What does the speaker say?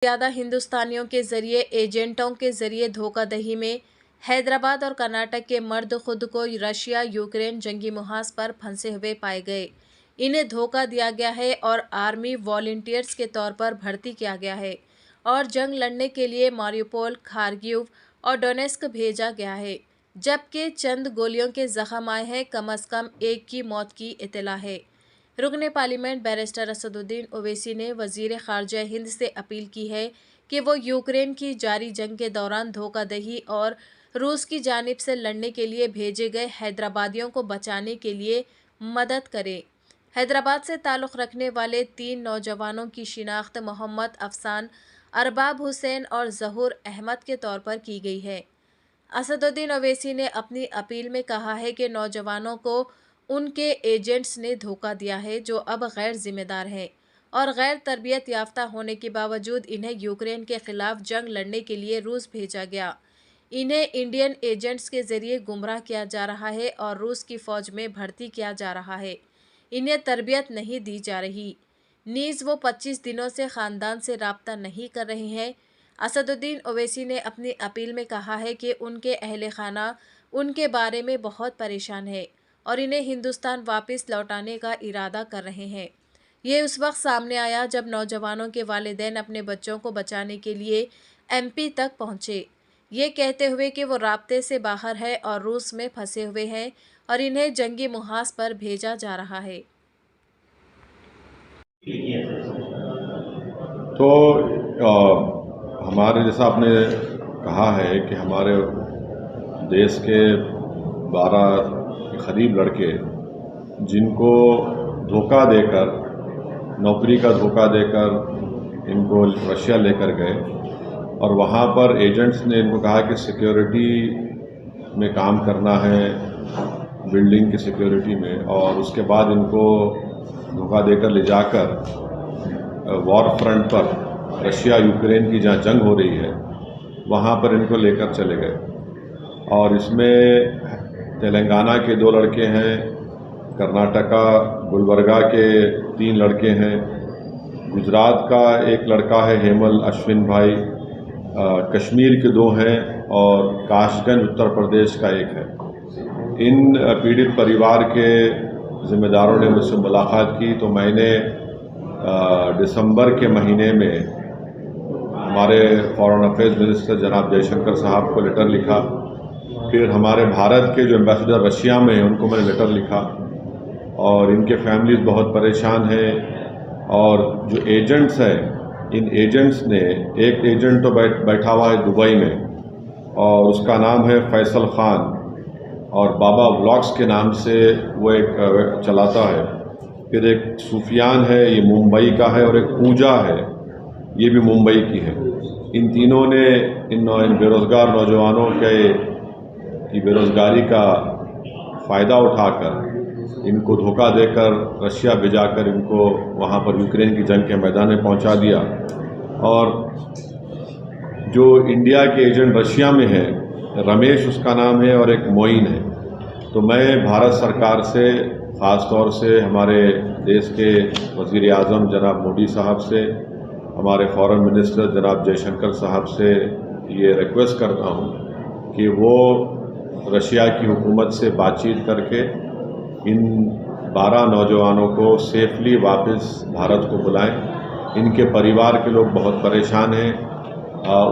ज़्यादा हिंदुस्तानियों के जरिए एजेंटों के जरिए धोखाधड़ी में हैदराबाद और कर्नाटक के मर्द खुद को रशिया यूक्रेन जंगी मुहाज पर फंसे हुए पाए गए। इन्हें धोखा दिया गया है और आर्मी वॉलंटियर्स के तौर पर भर्ती किया गया है और जंग लड़ने के लिए मारियोपोल, खारगिव और डोनेस्क भेजा गया है, जबकि चंद गोलियों के जख्म आए हैं। कम से कम एक की मौत की इत्तला है। रुकने पार्लियामेंट बैरिस्टर असदुद्दीन ओवैसी ने वजीर खारजा हिंद से अपील की है कि वो यूक्रेन की जारी जंग के दौरान धोखाधड़ी और रूस की जानिब से लड़ने के लिए भेजे गए हैदराबादियों को बचाने के लिए मदद करें। हैदराबाद से ताल्लुक़ रखने वाले 3 नौजवानों की शिनाख्त मोहम्मद अफसान, अरबाब हुसैन और जहूर अहमद के तौर पर की गई है। असदुद्दीन ओवैसी ने अपनी अपील में कहा है कि नौजवानों को उनके एजेंट्स ने धोखा दिया है, जो अब गैर जिम्मेदार हैं और गैर तरबियत याफ्ता होने के बावजूद इन्हें यूक्रेन के खिलाफ जंग लड़ने के लिए रूस भेजा गया। इन्हें इंडियन एजेंट्स के जरिए गुमराह किया जा रहा है और रूस की फ़ौज में भर्ती किया जा रहा है। इन्हें तरबियत नहीं दी जा रही, नीज़ वो 25 दिनों से ख़ानदान से राब्ता नहीं कर रहे हैं। असदुद्दीन ओवैसी ने अपनी अपील में कहा है कि उनके अहले खाना उनके बारे में बहुत परेशान है और इन्हें हिंदुस्तान वापस लौटाने का इरादा कर रहे हैं। ये उस वक्त सामने आया जब नौजवानों के वालिदैन अपने बच्चों को बचाने के लिए एमपी तक पहुंचे, ये कहते हुए कि वो राब्ते से बाहर है और रूस में फंसे हुए हैं और इन्हें जंगी मुहाज पर भेजा जा रहा है। तो हमारे जैसा आपने कहा है कि हमारे देश के 12 करीब लड़के जिनको धोखा देकर, नौकरी का धोखा देकर इनको रशिया लेकर गए और वहाँ पर एजेंट्स ने इनको कहा कि सिक्योरिटी में काम करना है, बिल्डिंग की सिक्योरिटी में, और उसके बाद इनको धोखा देकर ले जाकर वॉर फ्रंट पर रशिया यूक्रेन की जहाँ जंग हो रही है वहाँ पर इनको लेकर चले गए। और इसमें तेलंगाना के 2 लड़के हैं, कर्नाटका गुलबर्गा के 3 लड़के हैं, गुजरात का एक लड़का है हेमल अश्विन भाई, कश्मीर के 2 हैं और काशगंज उत्तर प्रदेश का एक है। इन पीड़ित परिवार के ज़िम्मेदारों ने मुझसे मुलाकात की तो मैंने दिसंबर के महीने में हमारे फॉरेन अफेयर्स मिनिस्टर जनाब जयशंकर साहब को लेटर लिखा। फिर हमारे भारत के जो एम्बेसडर रशिया में हैं उनको मैंने लेटर लिखा और इनके फैमिलीज बहुत परेशान हैं। और जो एजेंट्स हैं, इन एजेंट्स ने, एक एजेंट तो बैठा हुआ है दुबई में और उसका नाम है फैसल ख़ान और बाबा व्लॉग्स के नाम से वो एक चलाता है। फिर एक सुफियान है, ये मुंबई का है, और एक पूजा है, ये भी मुंबई की है। इन तीनों ने इन बेरोज़गार नौजवानों की बेरोज़गारी का फ़ायदा उठाकर इनको धोखा देकर रशिया भिजाकर इनको वहाँ पर यूक्रेन की जंग के मैदान में पहुँचा दिया। और जो इंडिया के एजेंट रशिया में है, रमेश उसका नाम है और एक मोइन है। तो मैं भारत सरकार से, ख़ास तौर से हमारे देश के वज़ीर आज़म जनाब मोदी साहब से, हमारे फॉरेन मिनिस्टर जनाब जयशंकर साहब से ये रिक्वेस्ट करता हूँ कि वो रशिया की हुकूमत से बातचीत करके इन 12 नौजवानों को सेफली वापस भारत को बुलाएं। इनके परिवार के लोग बहुत परेशान हैं।